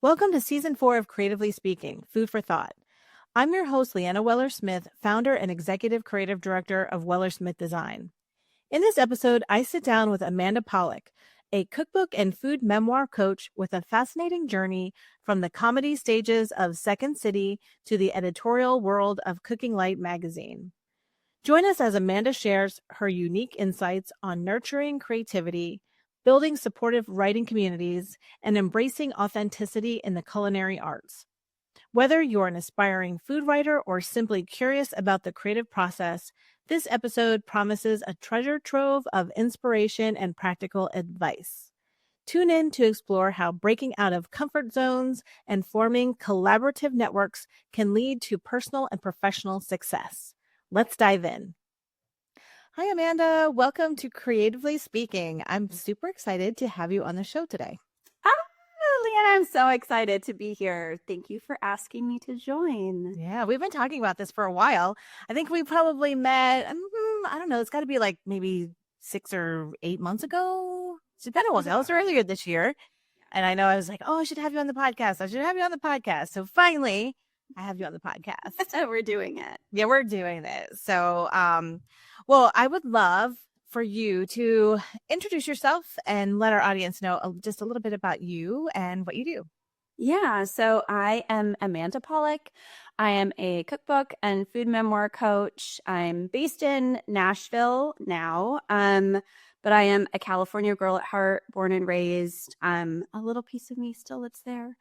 Welcome to Season 4 of Creatively Speaking, Food for Thought. I'm your host, Leanna Weller-Smith, founder and executive creative director of Weller-Smith Design. In this episode, I sit down with Amanda Polick, a cookbook and food memoir coach with a fascinating journey from the comedy stages of Second City to the editorial world of Cooking Light magazine. Join us as Amanda shares her unique insights on nurturing creativity, building supportive writing communities, and embracing authenticity in the culinary arts. Whether you're an aspiring food writer or simply curious about the creative process, this episode promises a treasure trove of inspiration and practical advice. Tune in to explore how breaking out of comfort zones and forming collaborative networks can lead to personal and professional success. Let's dive in. Hi, Amanda. Welcome to Creatively Speaking. I'm super excited to have you on the show today. Leanna, I'm so excited to be here. Thank you for asking me to join. Yeah, we've been talking about this for a while. I think we probably met, I don't know, it's got to be like maybe 6 or 8 months ago. It's been a while. That was earlier this year. And I know I was like, oh, I should have you on the podcast. I should have you on the podcast. So finally, I have you on the podcast. So we're doing it. Yeah, we're doing this. So, well, I would love for you to introduce yourself and let our audience know just a little bit about you and what you do. Yeah, so I am Amanda Polick. I am a cookbook and food memoir coach. I'm based in Nashville now, but I am a California girl at heart, born and raised. A little piece of me still lives there.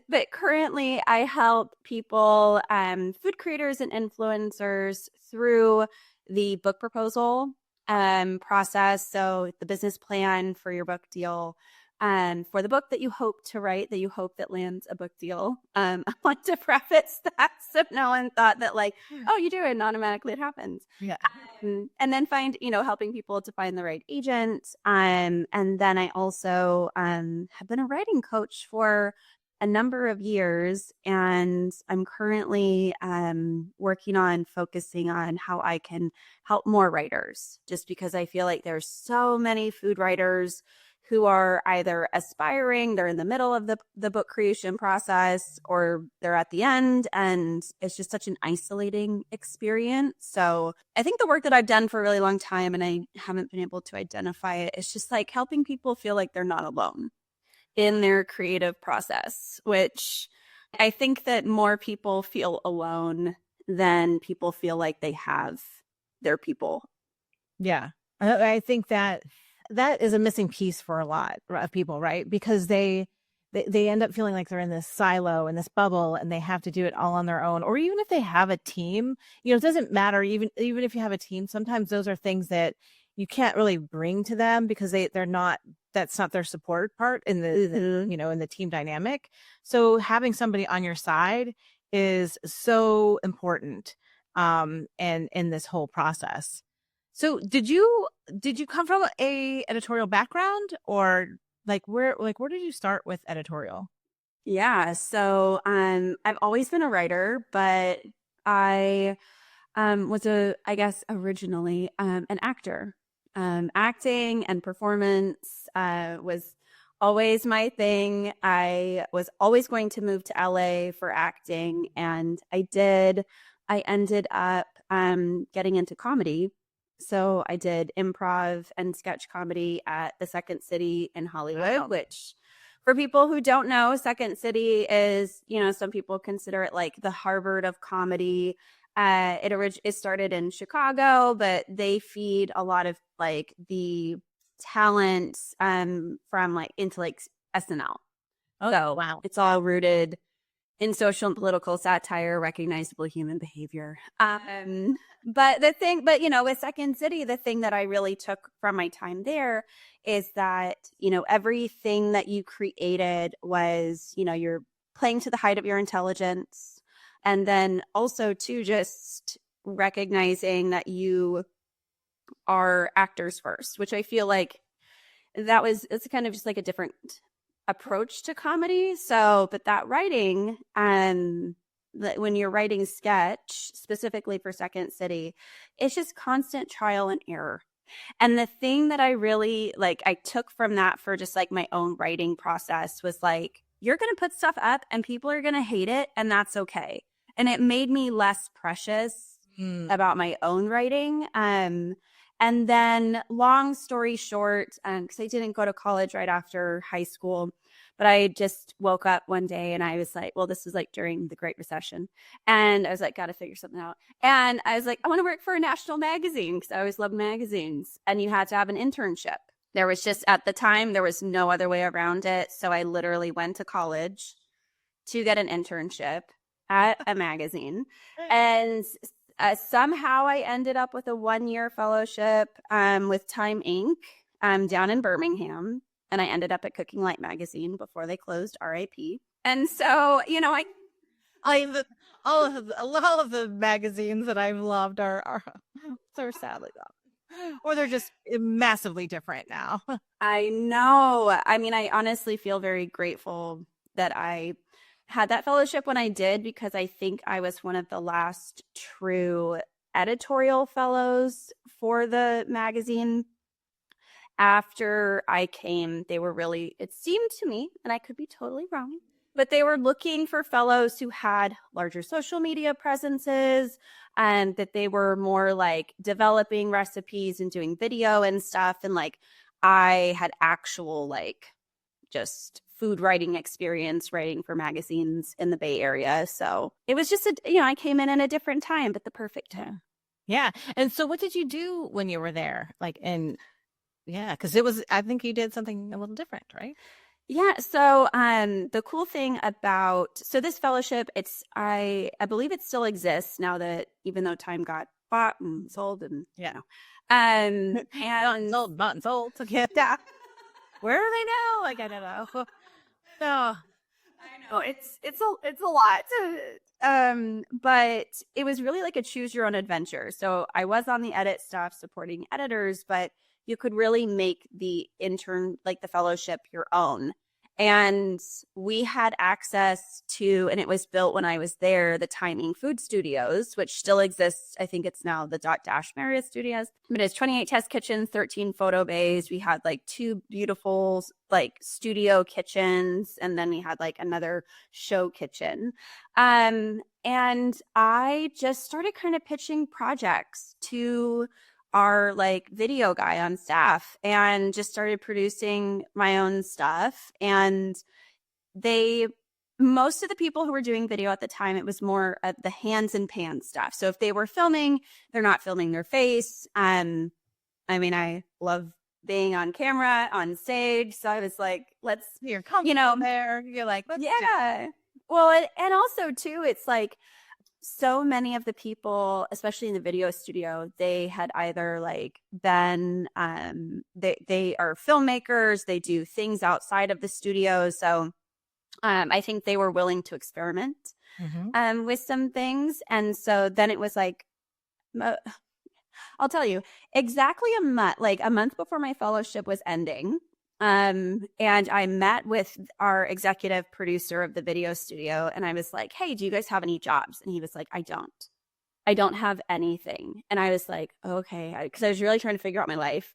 But currently I help people, food creators and influencers through the book proposal process. So the business plan for your book deal, for the book that you hope to write, that you hope that lands a book deal. I want to preface that so no one thought that like, oh, you do it and automatically it happens. Yeah. And then helping people to find the right agent. And then I also have been a writing coach for a number of years, and I'm currently working on focusing on how I can help more writers, just because I feel like there's so many food writers who are either aspiring, they're in the middle of the book creation process, or they're at the end, and it's just such an isolating experience. So I think the work that I've done for a really long time, and I haven't been able to identify it, it's just like helping people feel like they're not alone in their creative process, which I think that more people feel alone than people feel like they have their people. Yeah. I think that is a missing piece for a lot of people, right? Because they end up feeling like they're in this silo, in this bubble, and they have to do it all on their own. Or even if they have a team, it doesn't matter. Even if you have a team, sometimes those are things that you can't really bring to them because they're not, that's not their support part in the in the team dynamic. So having somebody on your side is so important and in this whole process. So did you come from a editorial background, or where did you start with editorial? Yeah, so I've always been a writer, but I was originally an actor. Acting and performance was always my thing. I was always going to move to LA for acting, and I did. I ended up getting into comedy. So I did improv and sketch comedy at the Second City in Hollywood, which for people who don't know, Second City is, some people consider it like the Harvard of comedy. It started in Chicago, but they feed a lot of like the talent from into SNL. Oh, so wow. It's all rooted in social and political satire, recognizable human behavior. But with Second City, the thing that I really took from my time there is that, everything that you created was, you're playing to the height of your intelligence. And then also too, just recognizing that you are actors first, which I feel like it's kind of just like a different approach to comedy. So, but that writing, when you're writing sketch specifically for Second City, it's just constant trial and error. And the thing that I really I took from that for just like my own writing process was like, you're going to put stuff up and people are going to hate it, and that's okay. And it made me less precious about my own writing. And then long story short, because I didn't go to college right after high school, but I just woke up one day and I was like, well, this was like during the Great Recession. And I was like, got to figure something out. And I was like, I want to work for a national magazine because I always loved magazines. And you had to have an internship. There was just, at the time, there was no other way around it. So I literally went to college to get an internship at a magazine. And somehow I ended up with a 1-year fellowship with Time Inc. Down in Birmingham. And I ended up at Cooking Light magazine before they closed, RIP. And so, you know, all of the magazines that I've loved are so sadly gone, or they're just massively different now. I know. I mean, I honestly feel very grateful that I had that fellowship when I did, because I think I was one of the last true editorial fellows for the magazine. After I came, they were really, it seemed to me, and I could be totally wrong, but they were looking for fellows who had larger social media presences, and that they were more like developing recipes and doing video and stuff. And like, I had actual like just food writing experience writing for magazines in the Bay Area. So it was just I came in a different time, but the perfect time. Yeah. And so what did you do when you were there? Yeah, because I think you did something a little different, right? Yeah. So the cool thing about, this fellowship, I believe it still exists now, that even though Time got bought and sold and, and sold, bought and sold. Yeah. Where are they now? Like, I don't know. No. I know it's a lot. But it was really like a choose your own adventure. So I was on the edit staff supporting editors, but you could really make the fellowship your own. And we had access to, and it was built when I was there, the Timing Food Studios, which still exists. I think it's now the Dash Marriott Studios. But it's 28 test kitchens, 13 photo bays. We had like 2 beautiful like studio kitchens, and then we had like another show kitchen. And I just started kind of pitching projects to our like video guy on staff, and just started producing my own stuff. And most of the people who were doing video at the time, it was more of the hands and pans stuff. So if they were filming, they're not filming their face. I mean, I love being on camera, on stage. So I was like, you're comfortable there. You're like, yeah. Well, and also too, it's like, so many of the people, especially in the video studio, they had either like been, they are filmmakers, they do things outside of the studio. So I think they were willing to experiment with some things. And so then it was like, I'll tell you, exactly a month before my fellowship was ending. And I met with our executive producer of the video studio, and I was like, hey, do you guys have any jobs? And he was like, I don't have anything. And I was like, okay, because I was really trying to figure out my life.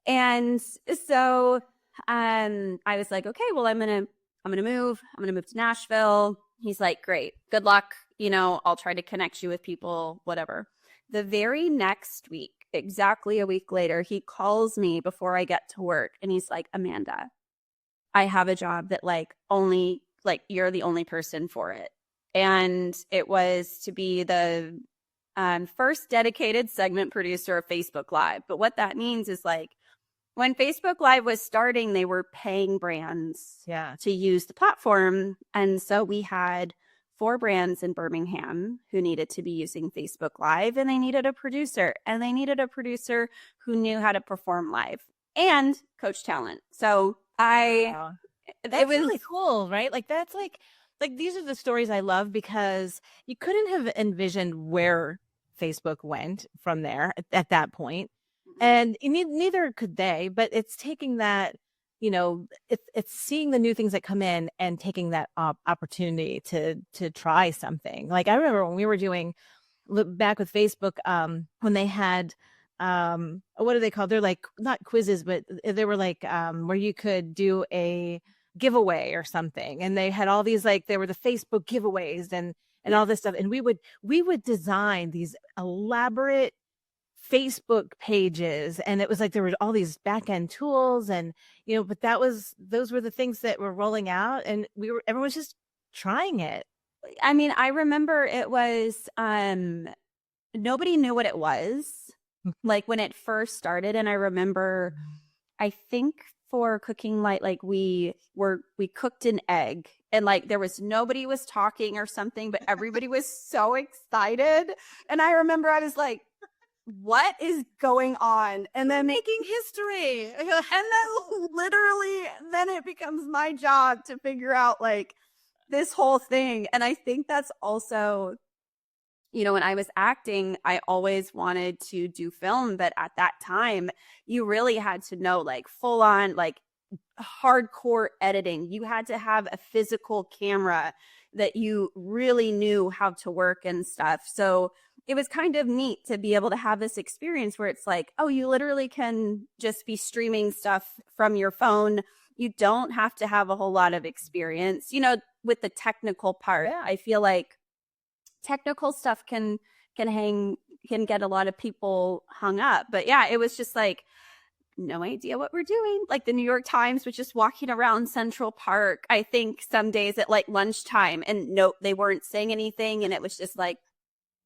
And so I was like, okay, well, I'm gonna move to Nashville. He's like, great, good luck, I'll try to connect you with people, whatever. The very next week, exactly a week later, he calls me before I get to work, and he's like, Amanda, I have a job that only you're the only person for it. And it was to be the first dedicated segment producer of Facebook Live. But what that means is when Facebook Live was starting, they were paying brands to use the platform. And so we had 4 brands in Birmingham who needed to be using Facebook Live, and they needed a producer, and they needed a producer who knew how to perform live and coach talent. So that's really cool, right? That's these are the stories I love, because you couldn't have envisioned where Facebook went from there at that point. And neither could they, but it's taking that, it's seeing the new things that come in and taking that opportunity to try something. I remember when we were doing back with Facebook, when they had, what are they called? They're not quizzes, but they were where you could do a giveaway or something, and they had all these, like, there were the Facebook giveaways and all this stuff, and we would design these elaborate Facebook pages, and it was like there were all these back end tools, and but those were the things that were rolling out, and everyone was just trying it. I mean, I remember it was nobody knew what it was like when it first started. And I remember, I think for Cooking Light, like we cooked an egg, and like nobody was talking or something, but everybody was so excited. And I remember I was like, what is going on? And then Making history. and then literally then it becomes my job to figure out like this whole thing. And I think that's also, when I was acting, I always wanted to do film, but at that time you really had to know like full on like hardcore editing. You had to have a physical camera that you really knew how to work and stuff. So it was kind of neat to be able to have this experience where it's like, oh, you literally can just be streaming stuff from your phone. You don't have to have a whole lot of experience, with the technical part. Yeah. I feel like technical stuff can get a lot of people hung up. But yeah, it was just like, no idea what we're doing. Like the New York Times was just walking around Central Park, I think some days at like lunchtime, and no, they weren't saying anything. And it was just like,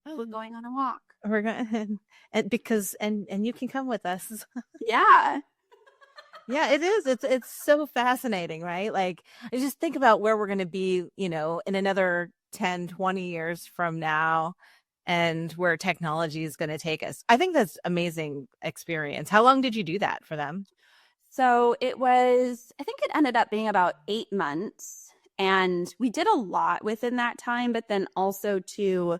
oh, we're going on a walk. We're going and you can come with us. Yeah. Yeah, it is. It's so fascinating, right? Like, I just think about where we're going to be, in another 10, 20 years from now, and where technology is going to take us. I think that's amazing experience. How long did you do that for them? So I think it ended up being about 8 months, and we did a lot within that time, but then also to,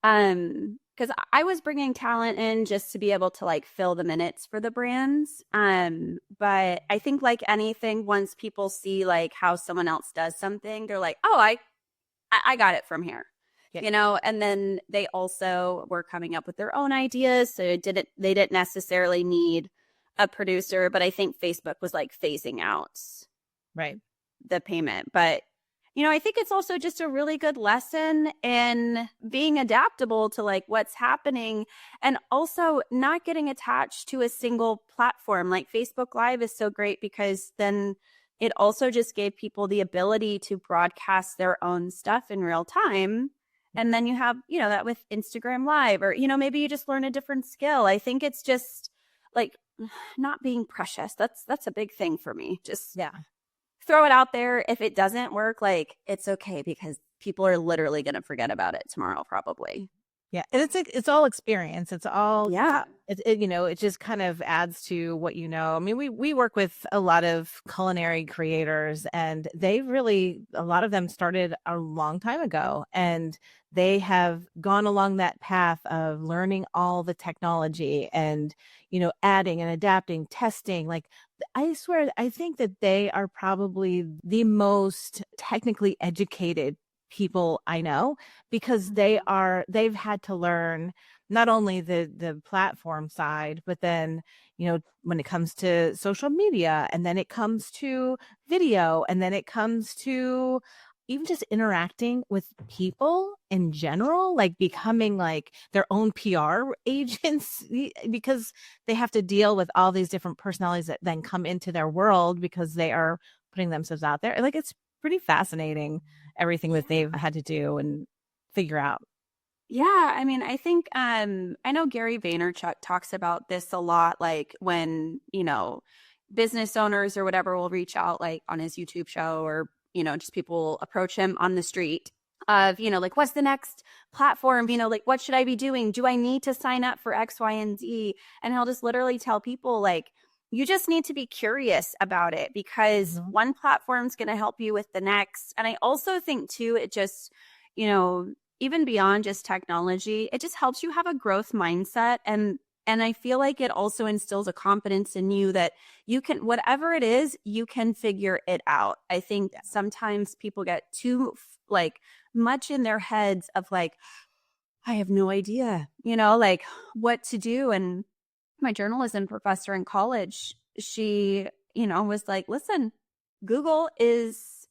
because I was bringing talent in just to be able to like fill the minutes for the brands. But I think like anything, once people see like how someone else does something, they're like, oh, I got it from here. Yeah. And then they also were coming up with their own ideas. So they didn't necessarily need a producer, but I think Facebook was like phasing out Right. the payment. But, I think it's also just a really good lesson in being adaptable to like what's happening, and also not getting attached to a single platform. Like Facebook Live is so great because then it also just gave people the ability to broadcast their own stuff in real time. And then you have, that with Instagram Live, or, maybe you just learn a different skill. I think it's just like not being precious. That's a big thing for me. Just throw it out there. If it doesn't work, like it's okay, because people are literally going to forget about it tomorrow, probably. Yeah. And it's all experience. It's all, Yeah. It just kind of adds to what you know. I mean, we work with a lot of culinary creators, and a lot of them started a long time ago, and they have gone along that path of learning all the technology and, adding and adapting, testing. Like, I swear, I think that they are probably the most technically educated people I know, because they've had to learn not only the platform side, but then, when it comes to social media, and then it comes to video, and then it comes to even just interacting with people in general, like becoming like their own PR agents, because they have to deal with all these different personalities that then come into their world because they are putting themselves out there. Like, it's pretty fascinating, everything that they've had to do and figure out. Yeah, I mean, I think I know Gary Vaynerchuk talks about this a lot, like when, business owners or whatever will reach out like on his YouTube show, or, just people approach him on the street of, like, what's the next platform? Like, what should I be doing? Do I need to sign up for X, Y, and Z? And he'll just literally tell people like, you just need to be curious about it, because one platform's going to help you with the next. And I also think too, it just, even beyond just technology, it just helps you have a growth mindset. And I feel like it also instills a confidence in you that you can, whatever it is, you can figure it out. I think sometimes people get too like much in their heads of like, I have no idea, like what to do. And my journalism professor in college, she, was like, listen, Google is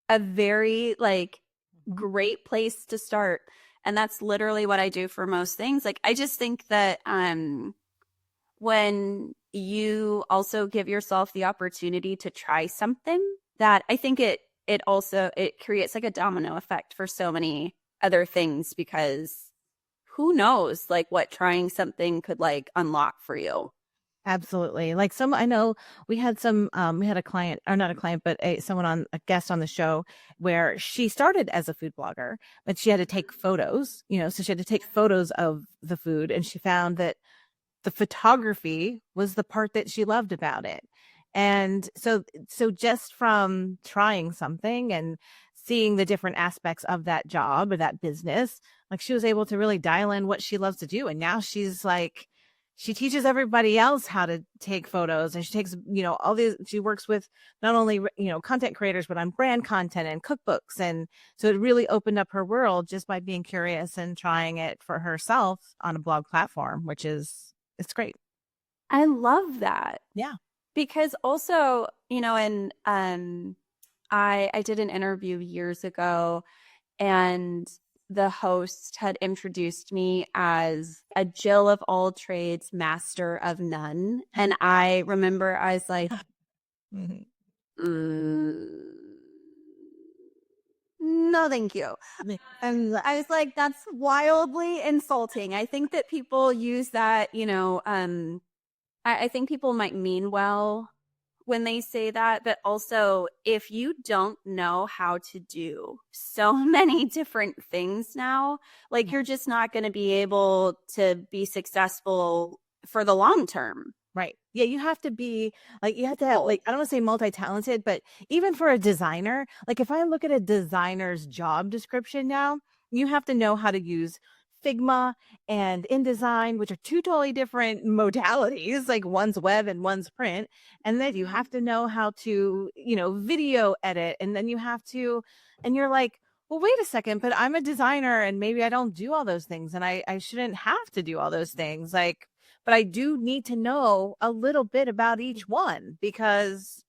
a very like Mhm. great place to start. And that's literally what I do for most things. Like I just think that when you also give yourself the opportunity to try something, that I think it also it creates like a domino effect for so many other things, because who knows like what trying something could like unlock for you. Absolutely. Like some, I know we had a client, or not a client, but a guest on the show where she started as a food blogger, but she had to take photos, so she had to take photos of the food, and she found that the photography was the part that she loved about it. And so just from trying something and seeing the different aspects of that job or that business, like she was able to really dial in what she loves to do. And now she's like, she teaches everybody else how to take photos, and she takes, all these, she works with not only, content creators, but on brand content and cookbooks. And so it really opened up her world just by being curious and trying it for herself on a blog platform, which is, it's great. I love that. Yeah. Because also, and I did an interview years ago, and the host had introduced me as a Jill of all trades, master of none. And I remember I was like, Mhm. "Mm, no, thank you." And I was like, that's wildly insulting. I think that people use that, I think people might mean well when they say that, but also if you don't know how to do so many different things now, like Yeah. you're just not going to be able to be successful for the long term. Right. Yeah, you have to be like, you have to have, like, I don't want to say multi-talented, but even for a designer, like if I look at a designer's job description now, you have to know how to use Figma and InDesign, which are two totally different modalities, like one's web and one's print. And then you have to know how to, video edit. And then you have to, and you're like, well, wait a second, but I'm a designer and maybe I don't do all those things, and I shouldn't have to do all those things. Like, but I do need to know a little bit about each one, because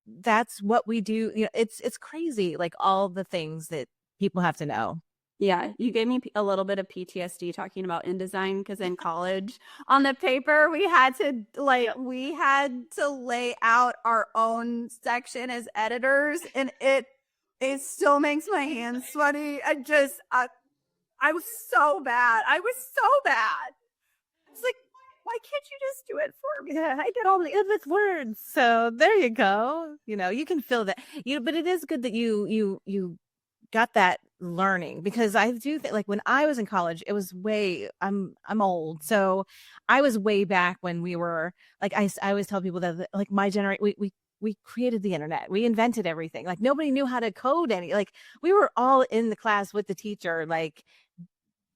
that's what we do. It's crazy, like all the things that people have to know. Yeah, you gave me a little bit of PTSD talking about InDesign, because in college on the paper we had to lay out our own section as editors, and it still makes my hands sweaty. I was so bad. I was so bad. It's like, why can't you just do it for me? Yeah, I did all the English words. So there you go. You can feel that. But it is good that you got that learning, because I do think, like when I was in college, it was I'm old. So I was way back when we were like, I always tell people that like my generation, we created the internet. We invented everything. Like nobody knew how to code like we were all in the class with the teacher, like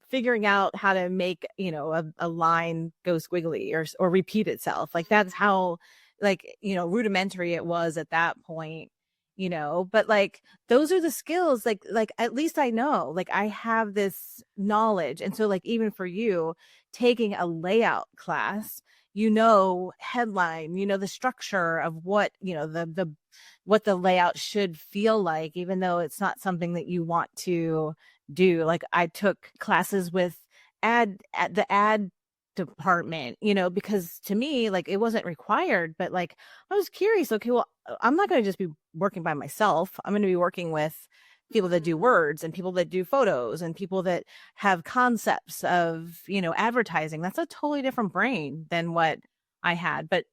figuring out how to make, a line go squiggly or repeat itself. Like that's how, like, rudimentary it was at that point, but like those are the skills, like at least I know, like I have this knowledge. And so like even for you taking a layout class, headline, the structure of what, the what the layout should feel like, even though it's not something that you want to do. Like I took classes with at the ad department, because to me, like it wasn't required, but like I was curious. Okay, well, I'm not going to just be working by myself. I'm going to be working with people that do words and people that do photos and people that have concepts of, advertising. That's a totally different brain than what I had. But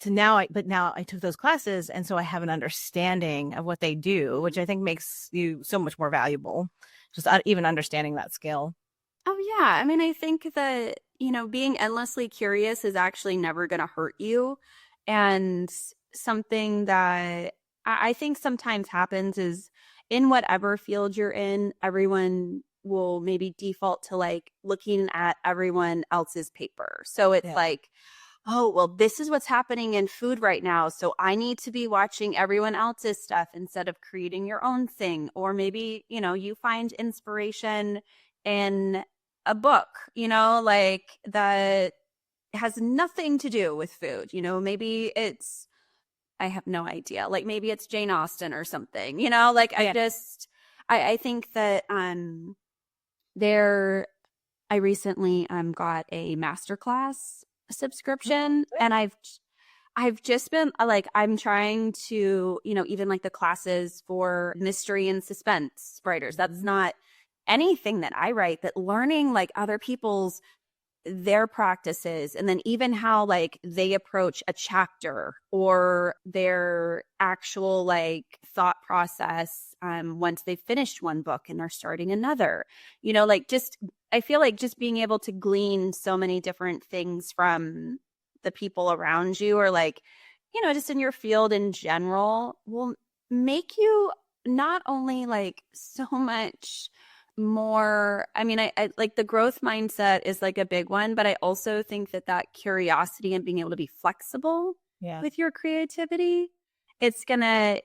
now I took those classes, and so I have an understanding of what they do, which I think makes you so much more valuable, just even understanding that skill. Oh, yeah. I mean, I think that, being endlessly curious is actually never going to hurt you. And something that I think sometimes happens is in whatever field you're in, everyone will maybe default to like looking at everyone else's paper. So it's Yeah. like, oh, well, this is what's happening in food right now. So I need to be watching everyone else's stuff instead of creating your own thing. Or maybe, you find inspiration in a book, like that has nothing to do with food. Maybe it's I have no idea. Like maybe it's Jane Austen or something, you know, like I think that there I recently got a masterclass subscription, and I've just been like, I'm trying to, you know, even like the classes for mystery and suspense writers. That's not anything that I write, but learning like other people's their practices, and then even how like they approach a chapter or their actual like thought process once they've finished one book and they're starting another, you know, like just I feel like just being able to glean so many different things from the people around you, or like, you know, just in your field in general, will make you not only like so much more. I mean, I like the growth mindset is like a big one, but I also think that that curiosity and being able to be flexible with your creativity, it's gonna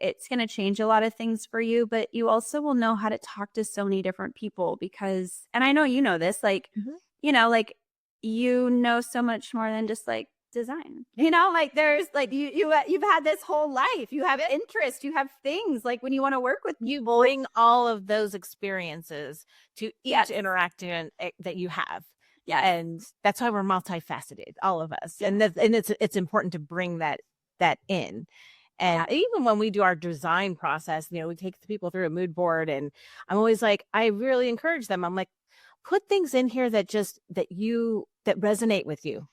change a lot of things for you, but you also will know how to talk to so many different people because, and I know you know this, like, you know, like you know so much more than just like design, you know, like there's like you've had this whole life, you have interest, you have things like when you want to work with you bring all of those experiences to each interaction that you have. And that's why we're multifaceted, all of us. And it's important to bring that in. And even when we do our design process, you know, we take the people through a mood board, and I'm always like, I really encourage them. I'm like, put things in here that resonate with you,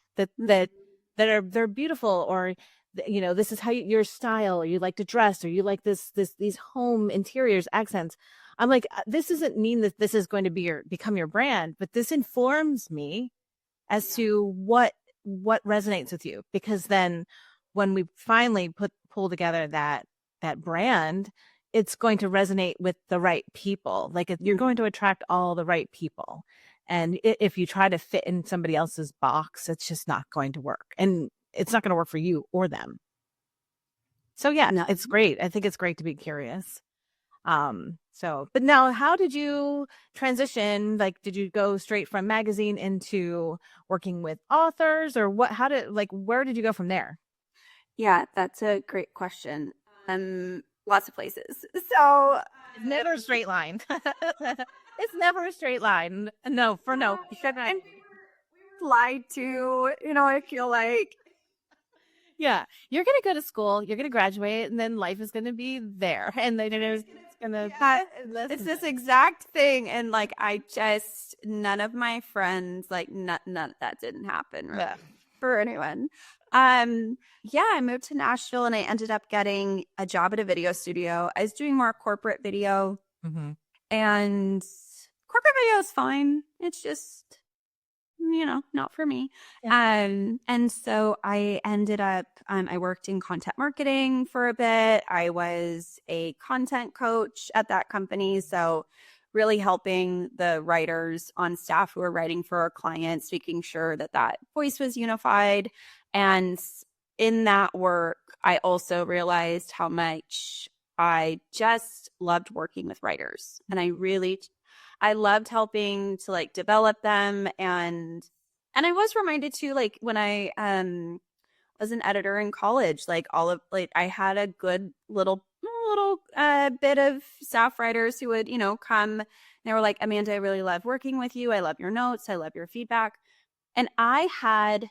they're beautiful, or you know, this is how your style, or you like to dress, or you like these home interiors accents. I'm like, this doesn't mean that this is going to become your brand, but this informs me as to what resonates with you, because then when we finally pull together that brand, it's going to resonate with the right people. Like you're going to attract all the right people. And if you try to fit in somebody else's box, it's just not going to work. And it's not going to work for you or them. So yeah, it's great. I think it's great to be curious. But now how did you transition? Like, did you go straight from magazine into working with authors, or where did you go from there? Yeah, that's a great question. Lots of places. So it's never a straight line. It's never a straight line. No. And we were lied to, you know, I feel like. Yeah, you're going to go to school, you're going to graduate, and then life is going to be there. And then it's going to... It's this exact thing. And like, none of my friends, like none that didn't happen really, for anyone. I moved to Nashville, and I ended up getting a job at a video studio. I was doing more corporate video, and corporate video is fine. It's just, you know, not for me. And so I ended up, I worked in content marketing for a bit. I was a content coach at that company. So really helping the writers on staff who are writing for our clients, making sure that voice was unified. And in that work, I also realized how much I just loved working with writers. And I loved helping to like develop them. And I was reminded too, like when I was an editor in college, like I had a good little bit of staff writers who would, you know, come. They were like, Amanda, I really love working with you. I love your notes. I love your feedback. And I had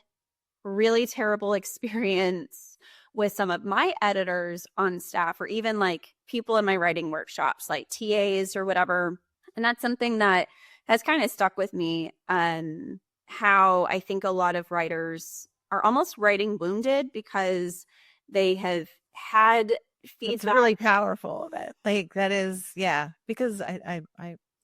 really terrible experience with some of my editors on staff, or even like people in my writing workshops, like TAs or whatever. And that's something that has kind of stuck with me. How I think a lot of writers are almost writing wounded because they have had feedback. It's really powerful. That is, yeah. Because I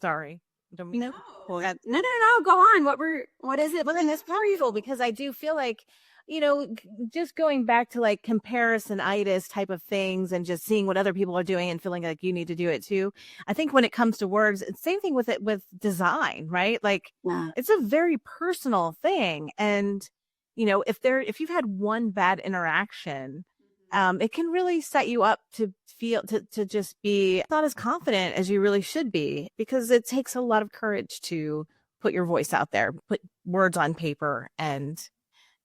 sorry. No. No. Go on. What is it? Well, then it's powerful because I do feel like, you know, just going back to like comparison-itis type of things and just seeing what other people are doing and feeling like you need to do it too. I think when it comes to words, it's the same thing with design, right? Like it's a very personal thing. And, you know, if you've had one bad interaction, it can really set you up to feel to just be not as confident as you really should be, because it takes a lot of courage to put your voice out there, put words on paper, and,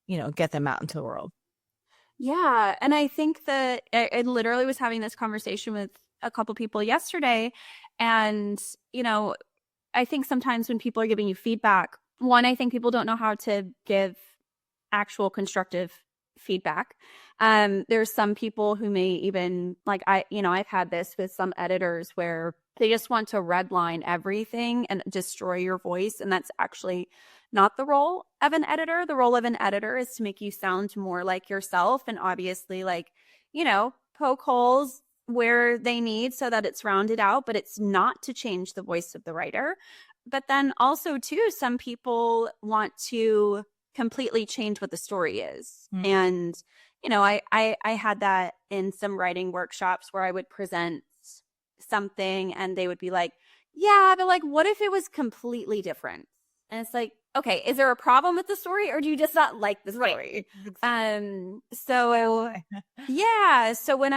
you know, get them out into the world. Yeah. And I think that I literally was having this conversation with a couple people yesterday. And, you know, I think sometimes when people are giving you feedback, one, I think people don't know how to give actual constructive feedback. There's some people who may even like I've had this with some editors where they just want to redline everything and destroy your voice. And that's actually not the role of an editor. The role of an editor is to make you sound more like yourself and obviously poke holes where they need so that it's rounded out, but it's not to change the voice of the writer. But then also too, some people want to completely change what the story is. Mm. And, I had that in some writing workshops where I would present something and they would be like, yeah, but like, what if it was completely different? And it's like, okay, is there a problem with the story or do you just not like the story? So yeah. So when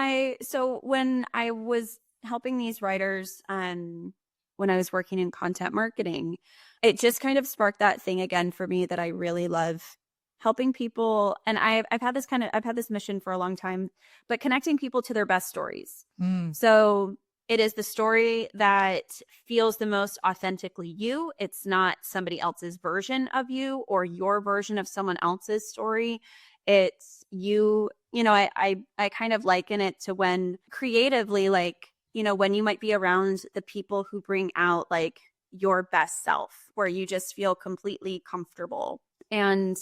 I was helping these writers, when I was working in content marketing, it just kind of sparked that thing again for me that I really love helping people. And I've had this mission for a long time, but connecting people to their best stories. Mm. So it is the story that feels the most authentically you. It's not somebody else's version of you or your version of someone else's story. It's you. I kind of liken it to when creatively, when you might be around the people who bring out like your best self, where you just feel completely comfortable. And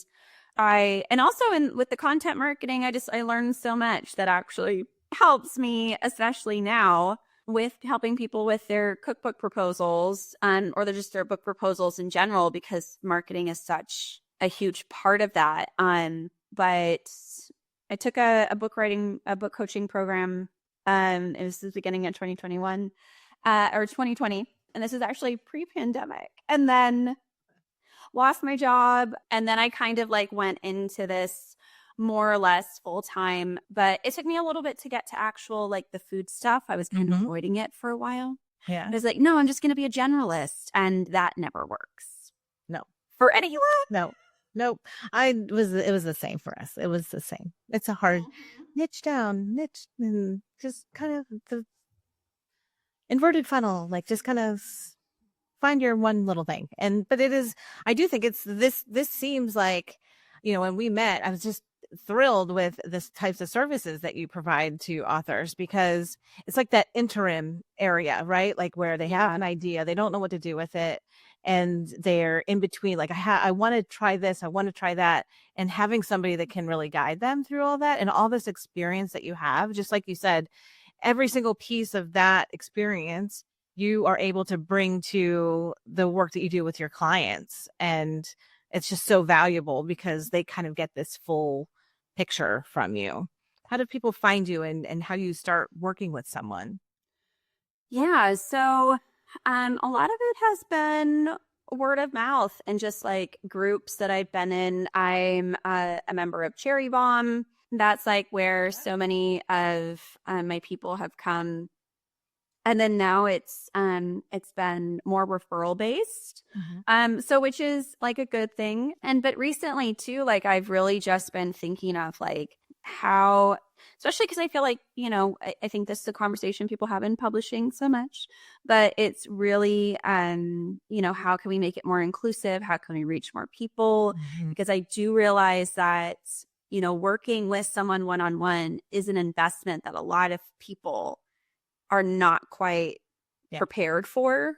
also with the content marketing, I learned so much that actually helps me, especially now with helping people with their cookbook proposals or just their book proposals in general, because marketing is such a huge part of that. But I took a book coaching program. It was the beginning of 2021 or 2020. And this is actually pre-pandemic. And then lost my job. And then I kind of like went into this more or less full time, but it took me a little bit to get to actual like the food stuff. I was kind of avoiding it for a while. Yeah. I was like, no, I'm just going to be a generalist. And that never works. No. For anyone? No. Nope. It was the same for us. It was the same. It's a hard niche and just kind of the inverted funnel, like just kind of find your one little thing. But it is, I do think it's this seems like, when we met, I was just thrilled with this types of services that you provide to authors, because it's like that interim area, right? Like where they have an idea, they don't know what to do with it. And they're in between, like, I want to try this, I want to try that. And having somebody that can really guide them through all that and all this experience that you have, just like you said, every single piece of that experience you are able to bring to the work that you do with your clients. And it's just so valuable because they kind of get this full picture from you. How do people find you and how do you start working with someone? Yeah. So a lot of it has been word of mouth and just like groups that I've been in. I'm a member of Cherry Bomb. That's like where so many of my people have come. And then now it's been more referral based. So which is like a good thing. But recently too, like I've really just been thinking of like how, especially because I feel like, I think this is a conversation people have in publishing so much, but it's really, how can we make it more inclusive? How can we reach more people? Because I do realize that, working with someone one-on-one is an investment that a lot of people are not quite prepared for.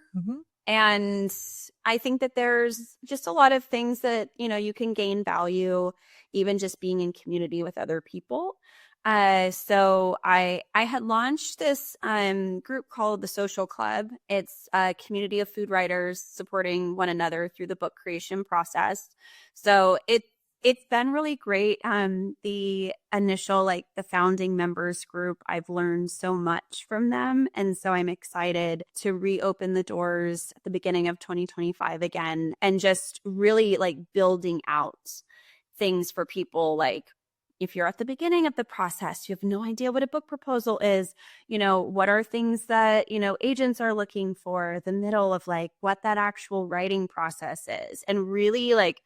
And I think that there's just a lot of things that, you can gain value, even just being in community with other people. So I had launched this group called the Social Club. It's a community of food writers supporting one another through the book creation process. So it's been really great. The initial, like the founding members group, I've learned so much from them. And so I'm excited to reopen the doors at the beginning of 2025 again and just really like building out things for people. Like if you're at the beginning of the process, you have no idea what a book proposal is, what are things that, agents are looking for, the middle of like what that actual writing process is, and really like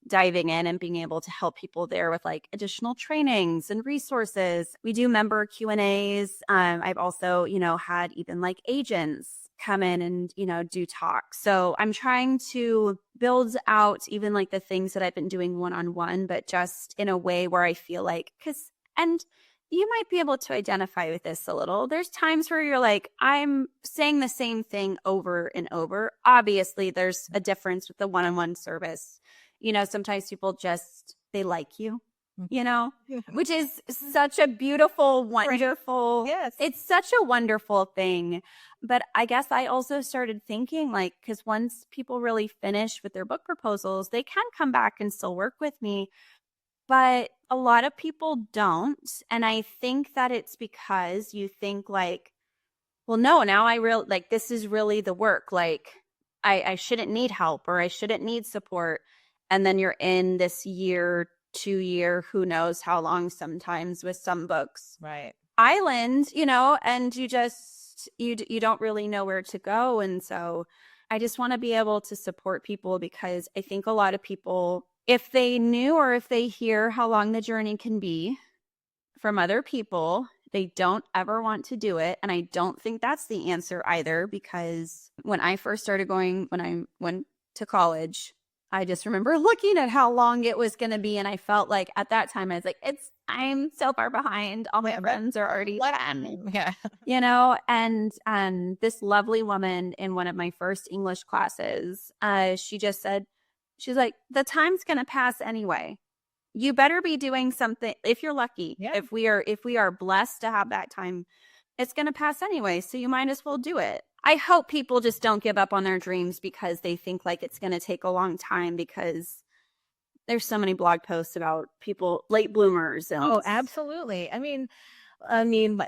diving in and being able to help people there with like additional trainings and resources. We do member Q&As. I've also, had even like agents come in and, do talks. So I'm trying to build out even like the things that I've been doing one-on-one, but just in a way where I feel like, and you might be able to identify with this a little. There's times where you're like, I'm saying the same thing over and over. Obviously, there's a difference with the one-on-one service. Sometimes people they like you, which is such a beautiful, wonderful, Yes. It's such a wonderful thing. But I guess I also started thinking like, because once people really finish with their book proposals, they can come back and still work with me. But a lot of people don't. And I think that it's because you think like, well, no, now this is really the work. Like I shouldn't need help or I shouldn't need support. And then you're in this year, 2 year, who knows how long sometimes with some books. Right. Island, and you don't really know where to go. And so I just want to be able to support people because I think a lot of people, if they knew or if they hear how long the journey can be from other people, they don't ever want to do it. And I don't think that's the answer either, because when I first started when I went to college, I just remember looking at how long it was going to be. And I felt like at that time, I was like, I'm so far behind. All my friends are already done. Yeah. And this lovely woman in one of my first English classes, she just said, she's like, the time's going to pass anyway. You better be doing something if you're lucky. Yeah. If we are blessed to have that time, it's going to pass anyway. So you might as well do it. I hope people just don't give up on their dreams because they think like it's going to take a long time, because there's so many blog posts about people, late bloomers. Oh, absolutely. I mean,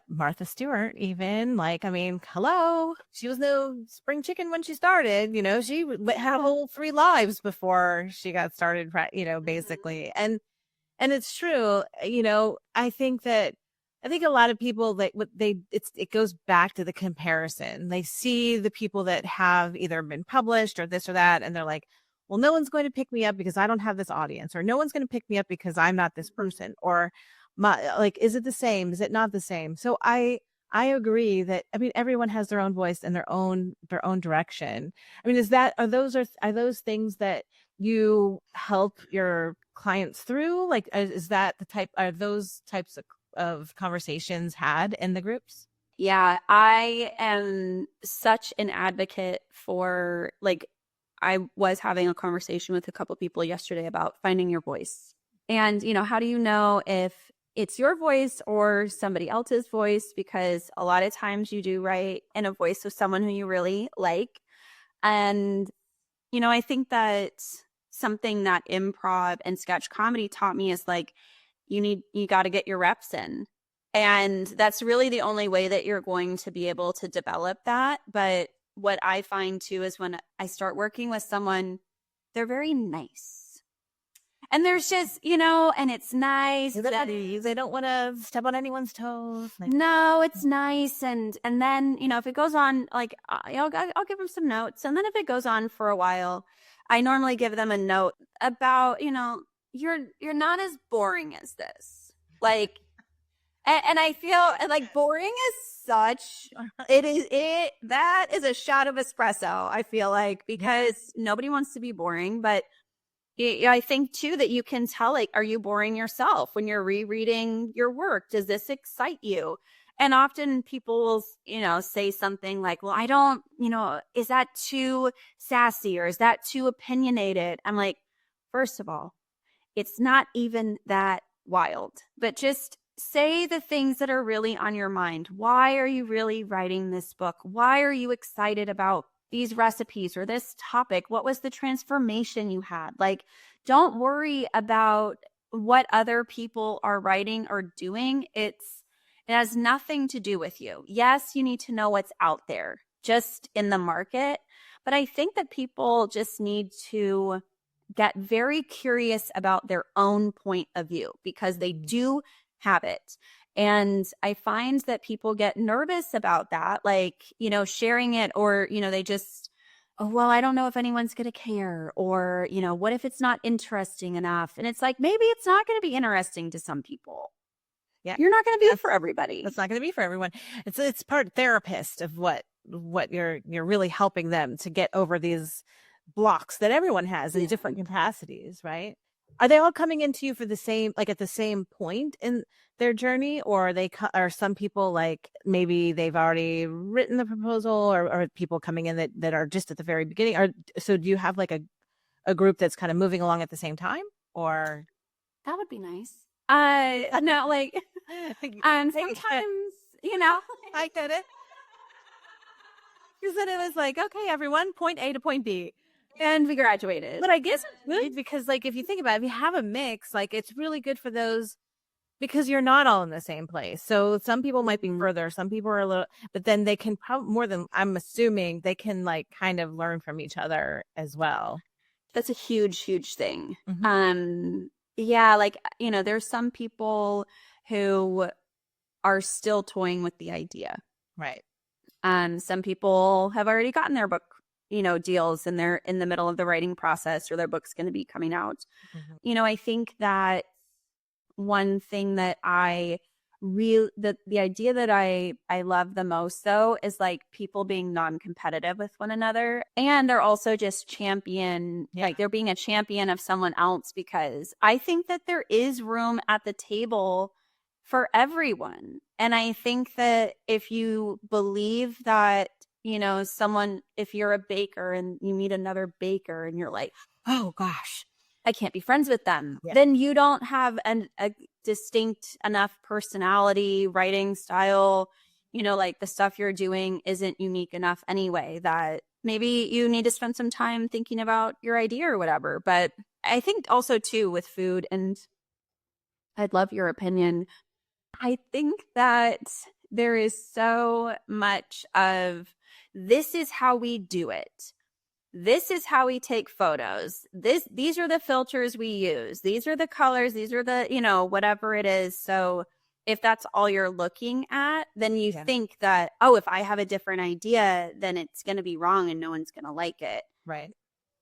Martha Stewart, even hello, she was no spring chicken when she started. She had a whole 3 lives before she got started. Basically, and it's true. I think a lot of people it goes back to the comparison. They see the people that have either been published or this or that, and they're like, well, no one's going to pick me up because I don't have this audience, or no one's going to pick me up because I'm not this person, or is it the same? Is it not the same? So I agree that, everyone has their own voice and their own direction. Are those things that you help your clients through? Like, are those types of conversations had in the groups? Yeah, I am such an advocate for, like, I was having a conversation with a couple people yesterday about finding your voice. And, how do you know if it's your voice or somebody else's voice? Because a lot of times you do write in a voice of someone who you really like. And, I think that something that improv and sketch comedy taught me is like, you got to get your reps in. And that's really the only way that you're going to be able to develop that. But what I find too is when I start working with someone, they're very nice. And there's just, and it's nice. They don't want to step on anyone's toes. No, it's nice. And then, if it goes on, like, I'll give them some notes. And then if it goes on for a while, I normally give them a note about, you're not as boring as this. Like, and I feel like boring is that is a shot of espresso, I feel like, because nobody wants to be boring. But I think too that you can tell, like, are you boring yourself when you're rereading your work? Does this excite you? And often people will, say something like, well, I don't, is that too sassy or is that too opinionated? I'm like, first of all, it's not even that wild, but just say the things that are really on your mind. Why are you really writing this book? Why are you excited about these recipes or this topic? What was the transformation you had? Like, don't worry about what other people are writing or doing. It has nothing to do with you. Yes, you need to know what's out there just in the market, but I think that people just need to get very curious about their own point of view, because they do have it. And I find that people get nervous about that, like, sharing it, or, they just, oh, well, I don't know if anyone's going to care, or, what if it's not interesting enough? And it's like, maybe it's not going to be interesting to some people. Yeah. You're not going to be for everybody. That's not going to be for everyone. It's part therapist of what you're really helping them to get over these blocks that everyone has in different capacities, right? Are they all coming into you for the same, like at the same point in their journey, or are some people like maybe they've already written the proposal, or people coming in that are just at the very beginning? Or so do you have like a group that's kind of moving along at the same time, or That would be nice. No, like, sometimes, I get it. Because then it was like, okay, everyone, point A to point B. And we graduated. But I guess it's good because, like, if you think about it, if you have a mix, like, it's really good for those because you're not all in the same place. So some people might be further, some people are a little, but then they can probably more than I'm assuming they can like kind of learn from each other as well. That's a huge, huge thing. Mm-hmm. Yeah, like, there's some people who are still toying with the idea. Right. Some people have already gotten their book, deals, and they're in the middle of the writing process, or their book's going to be coming out. Mm-hmm. I think that one thing that the idea that I love the most though is like people being non-competitive with one another, and they're also just like they're being a champion of someone else, because I think that there is room at the table for everyone. And I think that if you believe that, if you're a baker and you meet another baker and you're like, oh gosh, I can't be friends with them, then you don't have a distinct enough personality, writing style, like the stuff you're doing isn't unique enough anyway, that maybe you need to spend some time thinking about your idea or whatever. But I think also too with food, and I'd love your opinion, I think that there is so much of this is how we do it. This is how we take photos. These are the filters we use. These are the colors. These are the, whatever it is. So if that's all you're looking at, then you think that, oh, if I have a different idea, then it's going to be wrong and no one's going to like it. Right.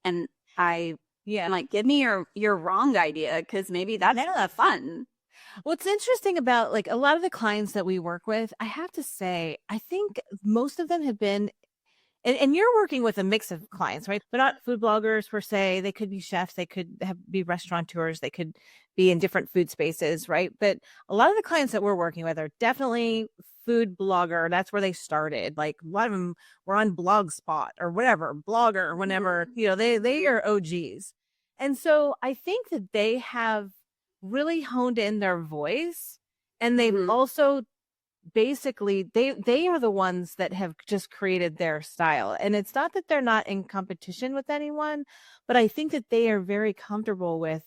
And I'm like, give me your wrong idea, because maybe that's fun. What's interesting about like a lot of the clients that we work with, I have to say, I think most of them have been, and you're working with a mix of clients, right? They're not food bloggers per se. They could be chefs. They could be restaurateurs. They could be in different food spaces, right? But a lot of the clients that we're working with are definitely food blogger. That's where they started. Like a lot of them were on Blogspot or whatever, Blogger or whenever, they are OGs. And so I think that they have really honed in their voice, and they've also basically they are the ones that have just created their style. And it's not that they're not in competition with anyone, but I think that they are very comfortable with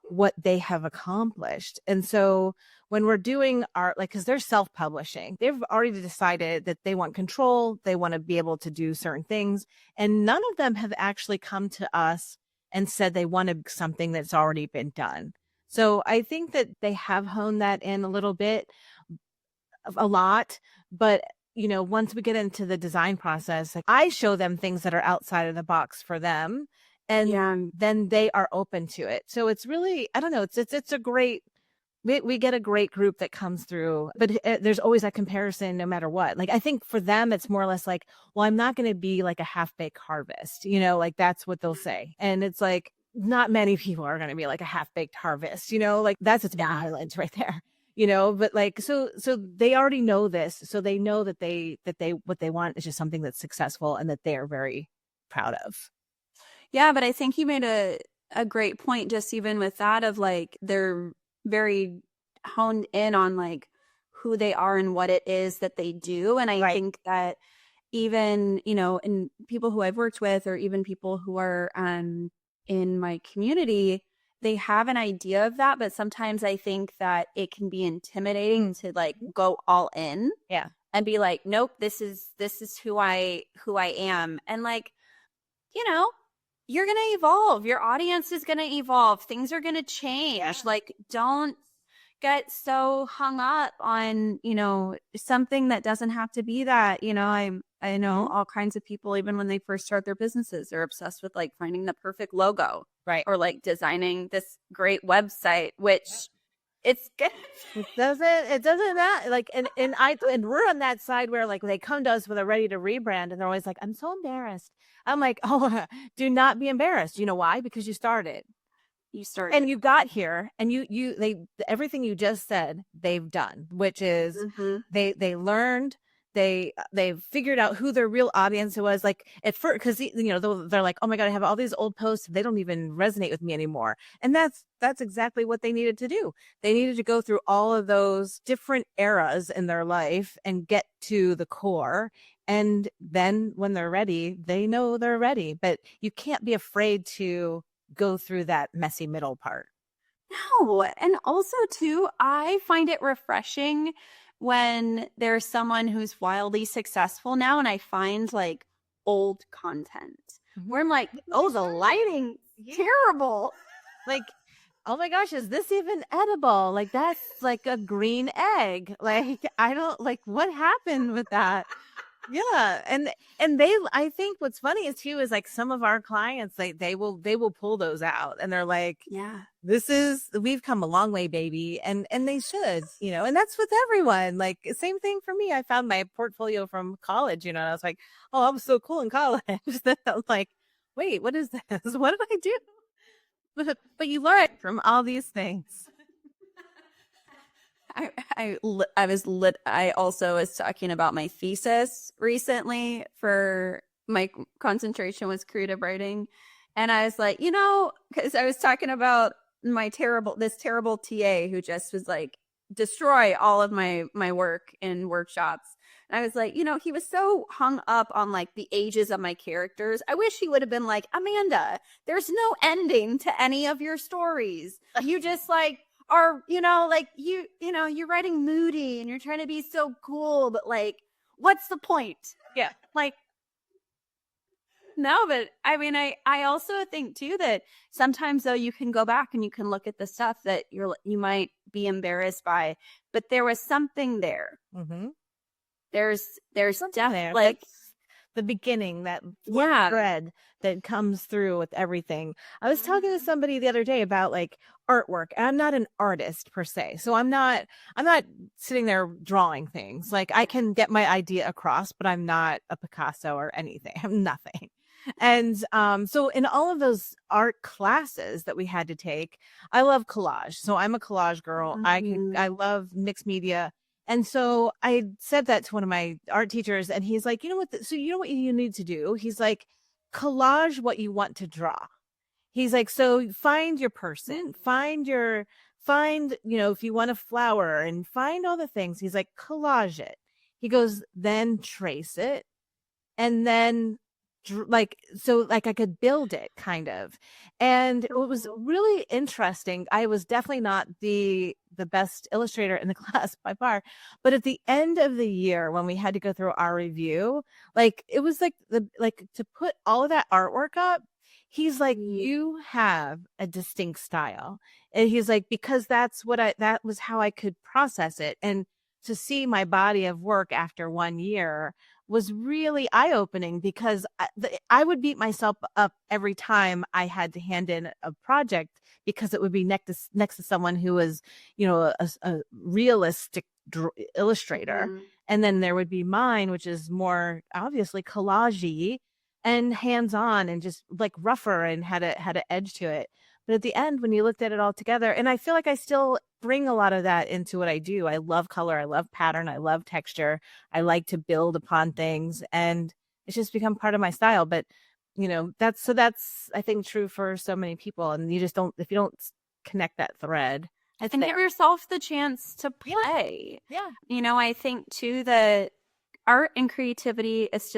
what they have accomplished. And so when we're doing art, like, because they're self-publishing, they've already decided that they want control, they want to be able to do certain things, and none of them have actually come to us and said they wanted something that's already been done. So I think that they have honed that in a little bit, a lot. But, once we get into the design process, like, I show them things that are outside of the box for them, and then they are open to it. So it's really, I don't know, it's a great, we get a great group that comes through, but there's always that comparison no matter what. Like, I think for them, it's more or less like, well, I'm not going to be like a half-baked harvest, like that's what they'll say. And it's like, not many people are going to be like a half-baked harvest, like that's a island right there, but like, so they already know this. So they know that they what they want is just something that's successful and that they are very proud of. Yeah. But I think you made a great point, just even with that, of like, they're very honed in on like who they are and what it is that they do. And I think that even, in people who I've worked with, or even people who are, in my community, they have an idea of that, but sometimes I think that it can be intimidating to like go all in, and be like, nope, this is who I am. And like, you're going to evolve. Your audience is going to evolve. Things are going to change. Like, don't get so hung up on, something that doesn't have to be that. I know all kinds of people, even when they first start their businesses, they're obsessed with like finding the perfect logo, Right. or like designing this great website, which it's good. It doesn't matter. Like, and we're on that side where like they come to us when they're ready to rebrand and they're always like, I'm so embarrassed. I'm like, oh, do not be embarrassed. You know why? Because you started. You started. And you got here, and they everything you just said they've done, which is they learned, they figured out who their real audience was. Like at first, because they're like, oh my god, I have all these old posts, they don't even resonate with me anymore. And that's exactly what they needed to do. They needed to go through all of those different eras in their life and get to the core. And then when they're ready, they know they're ready. But you can't be afraid to go through that messy middle part. No. And also, too, I find it refreshing when there's someone who's wildly successful now and I find like old content where I'm like, oh, the lighting, terrible. Like, oh my gosh, is this even edible? Like, that's like a green egg. Like, I don't like what happened with that. Yeah. And I think what's funny is too is like some of our clients, they will pull those out and they're like, yeah, we've come a long way, baby. And they should, and that's with everyone. Like same thing for me. I found my portfolio from college, and I was like, oh, I was so cool in college. Then I'm like, wait, what is this? What did I do? But you learn from all these things. I also was talking about my thesis recently for my concentration was creative writing. And I was like, because I was talking about this terrible TA who just was like, destroy all of my work in workshops. And I was like, he was so hung up on like the ages of my characters. I wish he would have been like, Amanda, there's no ending to any of your stories. You just like, or like you're writing moody and you're trying to be so cool, but like what's the point? Yeah, like no. But I mean, I also think too that sometimes though you can go back and you can look at the stuff that you might be embarrassed by, but there was something there. There's definitely like the beginning, that thread that comes through with everything. I was talking to somebody the other day about like artwork. I'm not an artist per se, so I'm not sitting there drawing things. Like I can get my idea across, but I'm not a Picasso or anything. I'm nothing. And so in all of those art classes that we had to take, I love collage. So I'm a collage girl. I love mixed media. And so I said that to one of my art teachers, and he's like, you know what you need to do? He's like, collage what you want to draw. He's like, so find your person, find, if you want a flower and find all the things. He's like, collage it. He goes, then trace it. And then I could build it kind of. And it was really interesting. I was definitely not the best illustrator in the class by far, but at the end of the year when we had to go through our review, like it was like to put all of that artwork up, he's like, you have a distinct style. And he's like, because that was how I could process it. And to see my body of work after 1 year was really eye-opening, because I would beat myself up every time I had to hand in a project, because it would be next to someone who was, a realistic illustrator. And then there would be mine, which is more obviously collage-y and hands-on and just like rougher and had an edge to it. But at the end, when you looked at it all together, and I feel like I still bring a lot of that into what I do. I love color. I love pattern. I love texture. I like to build upon things, and it's just become part of my style. But, that's I think true for so many people. And you just if you don't connect that thread, I think give yourself the chance to play. Yeah. I think too that art and creativity, it's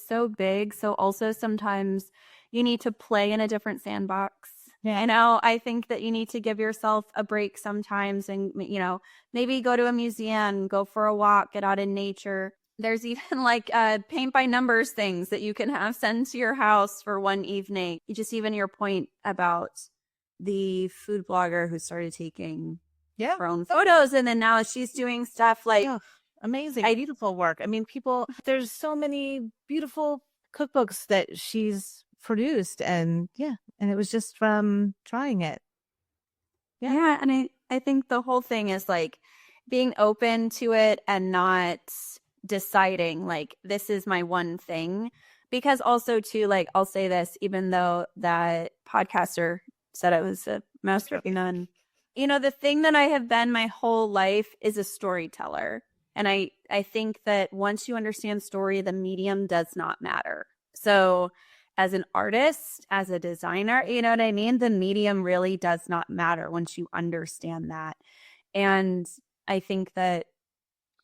so big. So also sometimes you need to play in a different sandbox. Yeah. I think that you need to give yourself a break sometimes and, maybe go to a museum, go for a walk, get out in nature. There's even like paint by numbers things that you can have sent to your house for one evening. Even your point about the food blogger who started taking her own photos, and then now she's doing stuff like Amazing. Beautiful work. I mean, there's so many beautiful cookbooks that she's produced, and and it was just from trying it. Yeah, and I think the whole thing is like being open to it and not deciding like this is my one thing. Because also too, like I'll say this, even though that podcaster said I was a master of none. The thing that I have been my whole life is a storyteller. And I think that once you understand story, the medium does not matter. So as an artist, as a designer, you know what I mean? The medium really does not matter once you understand that. And I think that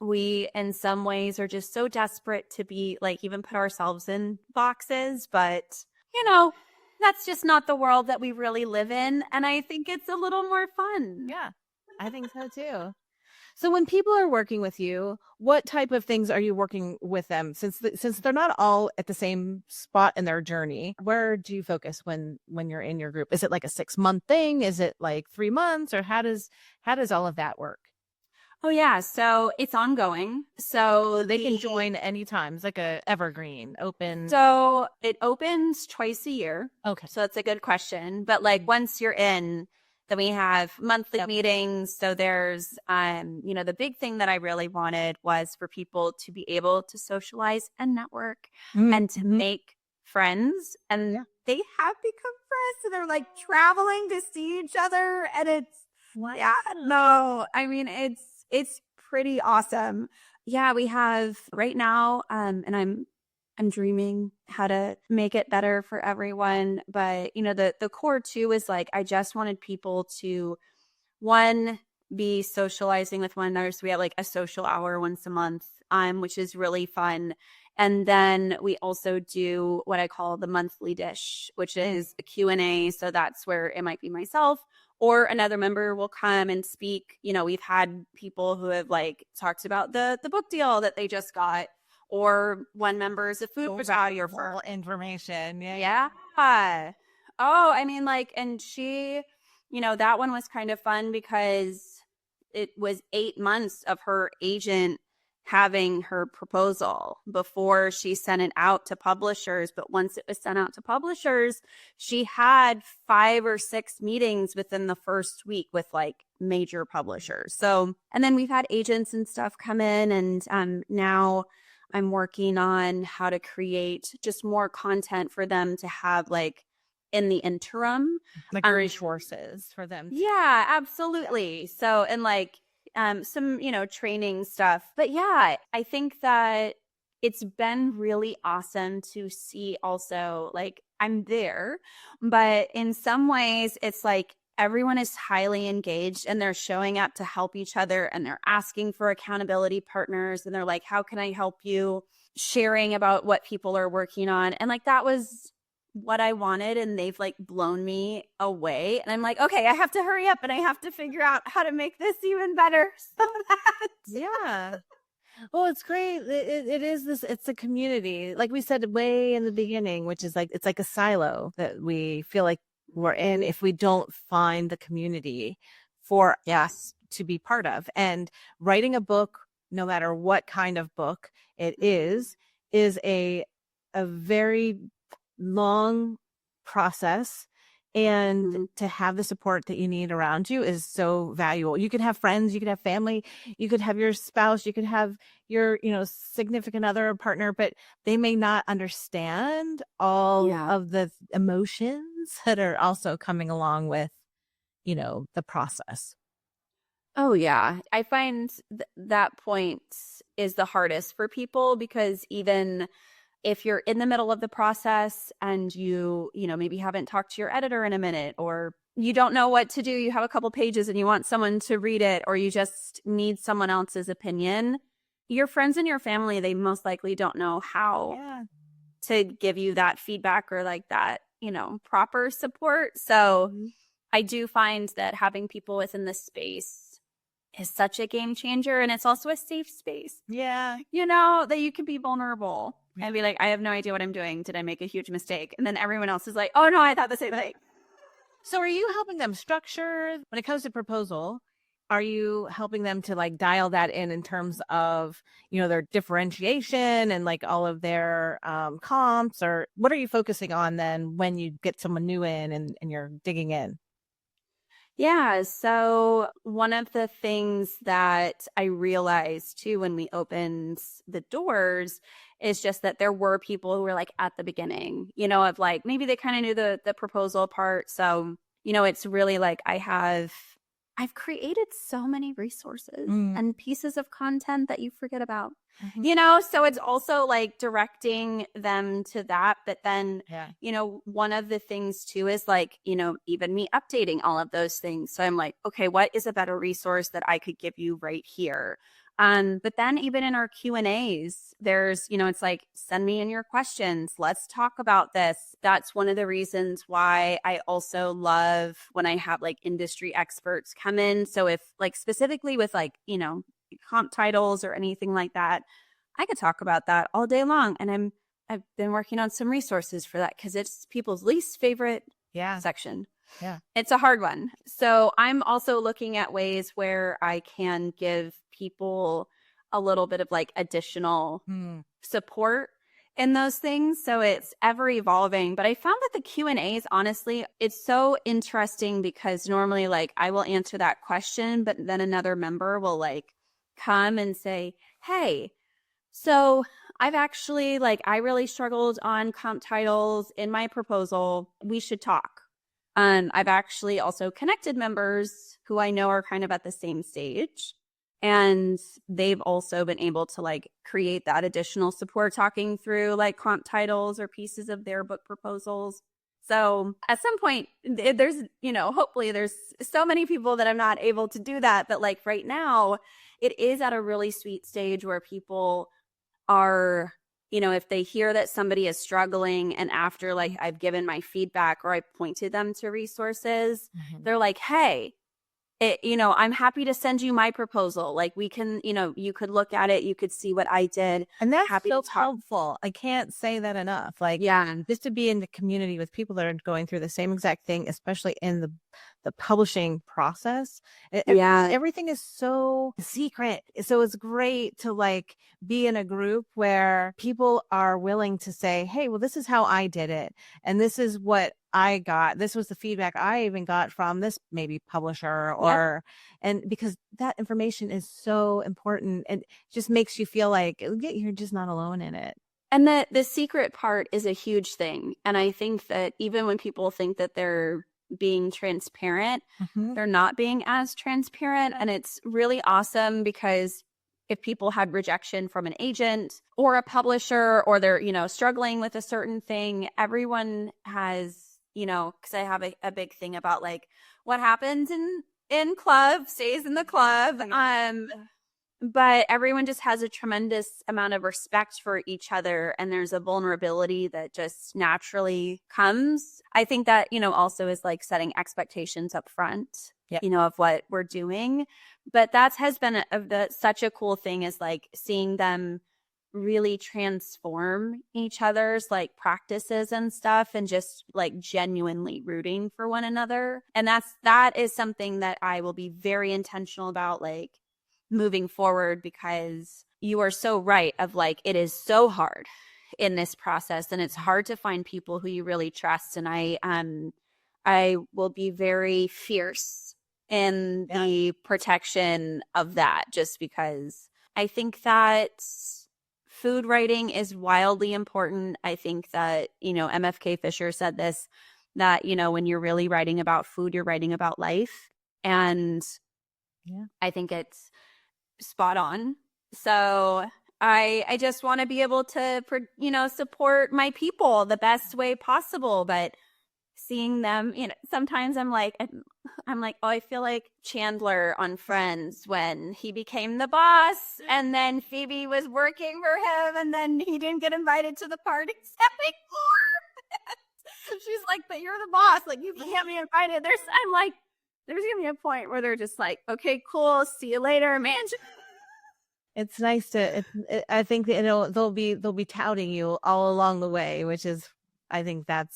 we, in some ways, are just so desperate to be like, even put ourselves in boxes. But, that's just not the world that we really live in. And I think it's a little more fun. Yeah, I think so too. So when people are working with you, what type of things are you working with them? Since they're not all at the same spot in their journey, where do you focus when you're in your group? Is it like a 6-month thing? Is it like 3 months, or how does all of that work? Oh yeah, so it's ongoing. So They can join anytime. It's like a evergreen open. So it opens twice a year. Okay. So that's a good question. But like once you're in, then we have monthly meetings. So there's, the big thing that I really wanted was for people to be able to socialize and network and to make friends. And they have become friends. So they're like traveling to see each other. And it's pretty awesome. Yeah, we have right now, and I'm dreaming how to make it better for everyone. But, the core too is like, I just wanted people to, one, be socializing with one another. So we have like a social hour once a month, which is really fun. And then we also do what I call the monthly dish, which is a Q&A. So that's where it might be myself or another member will come and speak. We've had people who have like talked about the book deal that they just got, or one member is a food photographer. Information. Yeah. Oh, I mean, like, and she, that one was kind of fun because it was 8 months of her agent having her proposal before she sent it out to publishers. But once it was sent out to publishers, she had 5 or 6 meetings within the first week with like major publishers. So, and then we've had agents and stuff come in, and now I'm working on how to create just more content for them to have like in the interim, like resources for them. Yeah, absolutely. So, and like some, training stuff. But yeah, I think that it's been really awesome to see also, like, I'm there, but in some ways it's like everyone is highly engaged and they're showing up to help each other and they're asking for accountability partners and they're like, how can I help you? Sharing about what people are working on. And like, that was what I wanted, and they've like blown me away. And I'm like, okay, I have to hurry up and I have to figure out how to make this even better. So yeah. Well, it's great. It is this, it's a community, like we said way in the beginning, which is like, it's like a silo that we feel like we're in if we don't find the community for us to be part of. And writing a book, no matter what kind of book it is a very long process, and to have the support that you need around you is so valuable. You could have friends, you could have family, you could have your spouse, you could have your significant other or partner, but they may not understand all of the emotions that are also coming along with the process. Oh yeah, I find that point is the hardest for people, because even if you're in the middle of the process and you maybe haven't talked to your editor in a minute, or you don't know what to do, you have a couple pages and you want someone to read it, or you just need someone else's opinion, your friends and your family, they most likely don't know how to give you that feedback or like that, proper support. So I do find that having people within the space is such a game changer. And it's also a safe space. Yeah. That you can be vulnerable and be like, I have no idea what I'm doing. Did I make a huge mistake? And then everyone else is like, oh no, I thought the same thing. So are you helping them structure when it comes to proposal? are you helping them to like dial that in terms of, their differentiation and like all of their comps, or what are you focusing on then when you get someone new in and you're digging in? Yeah. So one of the things that I realized too when we opened the doors is just that there were people who were like at the beginning, of like maybe they kind of knew the proposal part. So, it's really like I've created so many resources and pieces of content that you forget about. So it's also like directing them to that. But then, one of the things too is like, even me updating all of those things. So I'm like, okay, what is a better resource that I could give you right here? But then even in our Q&As, there's, it's like, send me in your questions. Let's talk about this. That's one of the reasons why I also love when I have like industry experts come in. So if like specifically with like, comp titles or anything like that, I could talk about that all day long. And I've been working on some resources for that because it's people's least favorite section. Yeah. It's a hard one. So I'm also looking at ways where I can give people a little bit of like additional support in those things. So it's ever evolving. But I found that the Q&As, honestly, it's so interesting because normally like I will answer that question, but then another member will like come and say, hey, so I've actually like, I really struggled on comp titles in my proposal. We should talk. I've actually also connected members who I know are kind of at the same stage. And they've also been able to like create that additional support talking through like comp titles or pieces of their book proposals. So at some point there's, hopefully there's so many people that I'm not able to do that. But like right now it is at a really sweet stage where people are, if they hear that somebody is struggling and after like I've given my feedback or I pointed them to resources, they're like, hey, I'm happy to send you my proposal. Like we can, you could look at it, you could see what I did. And that's so helpful. I can't say that enough. Like, just to be in the community with people that are going through the same exact thing, especially in the publishing process. Everything is so secret. So it's great to like be in a group where people are willing to say, hey, well, this is how I did it. And this is what I got. This was the feedback I even got from this maybe publisher and because that information is so important and just makes you feel like you're just not alone in it. And the secret part is a huge thing. And I think that even when people think that they're being transparent, they're not being as transparent. And it's really awesome because if people had rejection from an agent or a publisher or they're, struggling with a certain thing, everyone has, because I have a big thing about like what happens in club stays in the club. But everyone just has a tremendous amount of respect for each other. And there's a vulnerability that just naturally comes. I think that, also is like setting expectations up front, of what we're doing. But that has been such a cool thing is like seeing them really transform each other's like practices and stuff and just like genuinely rooting for one another. And that is something that I will be very intentional about, like, moving forward, because you are so right of like, it is so hard in this process and it's hard to find people who you really trust. And I will be very fierce in the protection of that, just because I think that food writing is wildly important. I think that, MFK Fisher said this, that, when you're really writing about food, you're writing about life. And I think it's spot on. So I just want to be able to, support my people the best way possible. But seeing them, sometimes I'm like, oh, I feel like Chandler on Friends when he became the boss and then Phoebe was working for him and then he didn't get invited to the party anymore. She's like, but you're the boss. Like, you can't be invited. There's going to be a point where they're just like, okay, cool. See you later, man. It's nice to, I think that they'll be touting you all along the way, which is, I think that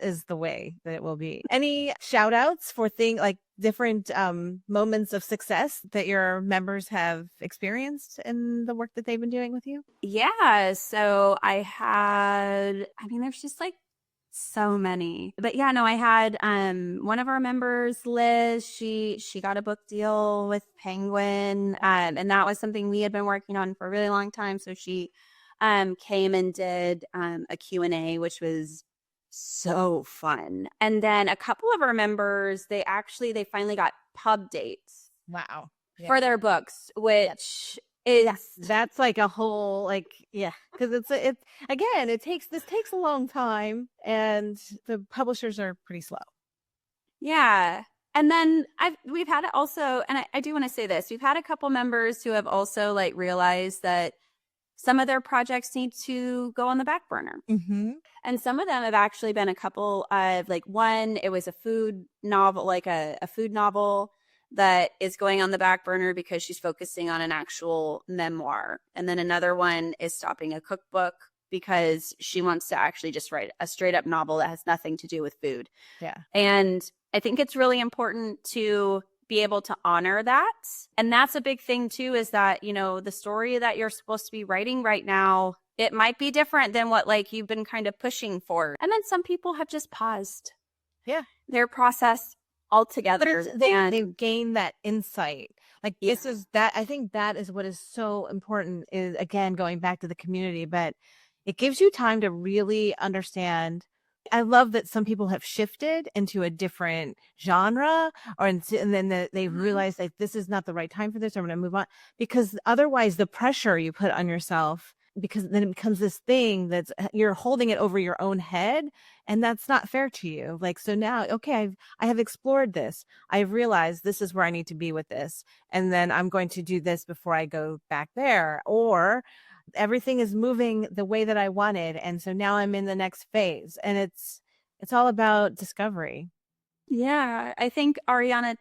is the way that it will be. Any shout outs for different moments of success that your members have experienced in the work that they've been doing with you? Yeah. So there's just like so many. But yeah, no, I had one of our members, Liz, she got a book deal with Penguin. And that was something we had been working on for a really long time. So she came and did a Q&A, which was so fun. And then a couple of our members, they finally got pub dates. Wow. Yeah. For their books, which is that's like a whole because it's again it takes a long time and the publishers are pretty slow. Yeah. And then we've had it also, and I do want to say this, we've had a couple members who have also like realized that some of their projects need to go on the back burner. Mm-hmm. And some of them have actually been a couple of like one, it was a food novel, like a food novel that is going on the back burner because she's focusing on an actual memoir. And then another one is stopping a cookbook because she wants to actually just write a straight up novel that has nothing to do with food. Yeah. And I think it's really important to be able to honor that. And that's a big thing too, is that, you know, the story that you're supposed to be writing right now, it might be different than what like you've been kind of pushing for. And then some people have just paused. Yeah. Their process altogether. They've gained that insight. Like this is that, I think that is what is so important, is again, going back to the community, but it gives you time to really understand. I love that some people have shifted into a different genre, and then they realize like this is not the right time for this, or I'm going to move on, because otherwise the pressure you put on yourself, because then it becomes this thing that's you're holding it over your own head, and that's not fair to you. Like, so now, okay, I have explored this. I've realized this is where I need to be with this. And then I'm going to do this before I go back there, or everything is moving the way that I wanted. And so now I'm in the next phase, and it's all about discovery. Yeah. I think Ariana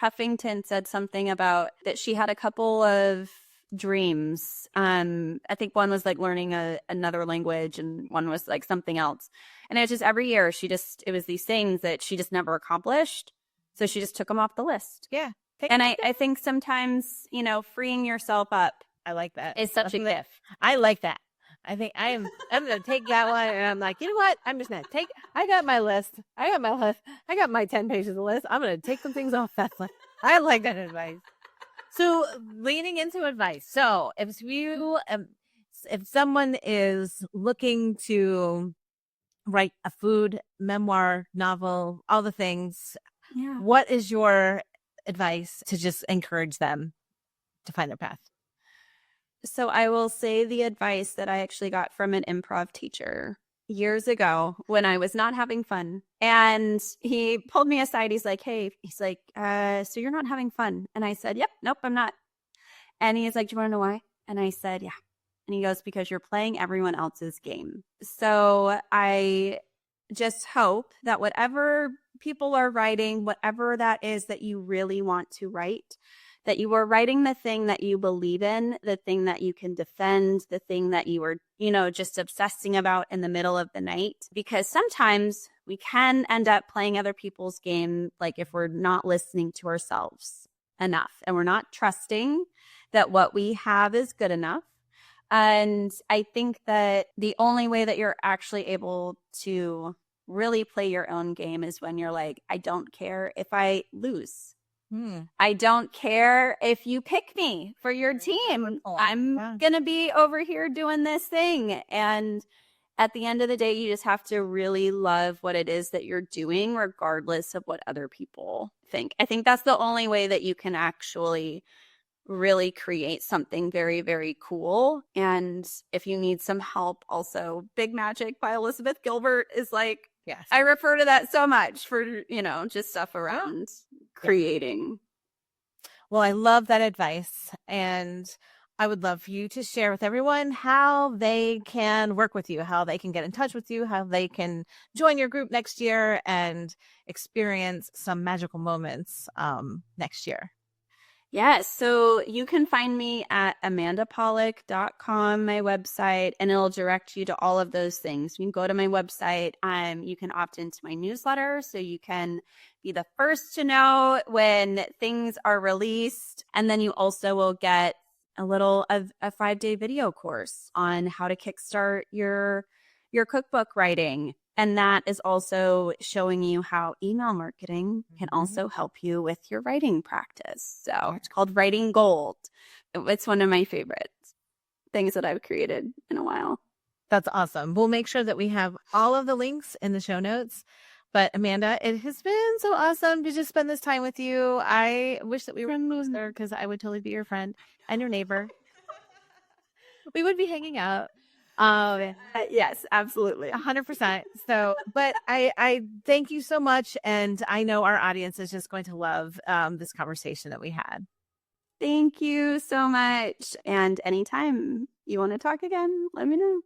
Huffington said something about that she had a couple of dreams. I think one was like learning another language, and one was like something else. And it was just every year it was these things that she just never accomplished. So she just took them off the list. Yeah. And I think sometimes, you know, freeing yourself up. I like that. It's such a gift. I like that. I think I'm going to take that one, and I'm like, you know what? I'm just going to I got my list. I got my 10 pages of list. I'm going to take some things off that list. I like that advice. So leaning into advice. So if someone is looking to write a food memoir, novel, all the things, what is your advice to just encourage them to find their path? So I will say the advice that I actually got from an improv teacher years ago when I was not having fun. And he pulled me aside. He's like, so you're not having fun? And I said, yep, nope, I'm not. And he's like, do you want to know why? And I said, yeah. And he goes, because you're playing everyone else's game. So I just hope that whatever people are writing, whatever that is that you really want to write, that you are writing the thing that you believe in, the thing that you can defend, the thing that you are, you know, just obsessing about in the middle of the night. Because sometimes we can end up playing other people's game, like if we're not listening to ourselves enough and we're not trusting that what we have is good enough. And I think that the only way that you're actually able to really play your own game is when you're like, I don't care if I lose. I don't care if you pick me for your team. I'm going to be over here doing this thing. And at the end of the day, you just have to really love what it is that you're doing, regardless of what other people think. I think that's the only way that you can actually really create something very, very cool. And if you need some help, also Big Magic by Elizabeth Gilbert is like, yes, I refer to that so much for, you know, just stuff around creating. Well, I love that advice. And I would love for you to share with everyone how they can work with you, how they can get in touch with you, how they can join your group next year and experience some magical moments next year. Yes, so you can find me at amandapolick.com, my website, and it'll direct you to all of those things. You can go to my website. You can opt into my newsletter so you can be the first to know when things are released. And then you also will get a 5-day video course on how to kickstart your cookbook writing. And that is also showing you how email marketing can also help you with your writing practice. So it's called Writing Gold. It's one of my favorite things that I've created in a while. That's awesome. We'll make sure that we have all of the links in the show notes. But Amanda, it has been so awesome to just spend this time with you. I wish that we were closer because I would totally be your friend and your neighbor. We would be hanging out. Yes, absolutely. 100%. So, but I thank you so much. And I know our audience is just going to love this conversation that we had. Thank you so much. And anytime you want to talk again, let me know.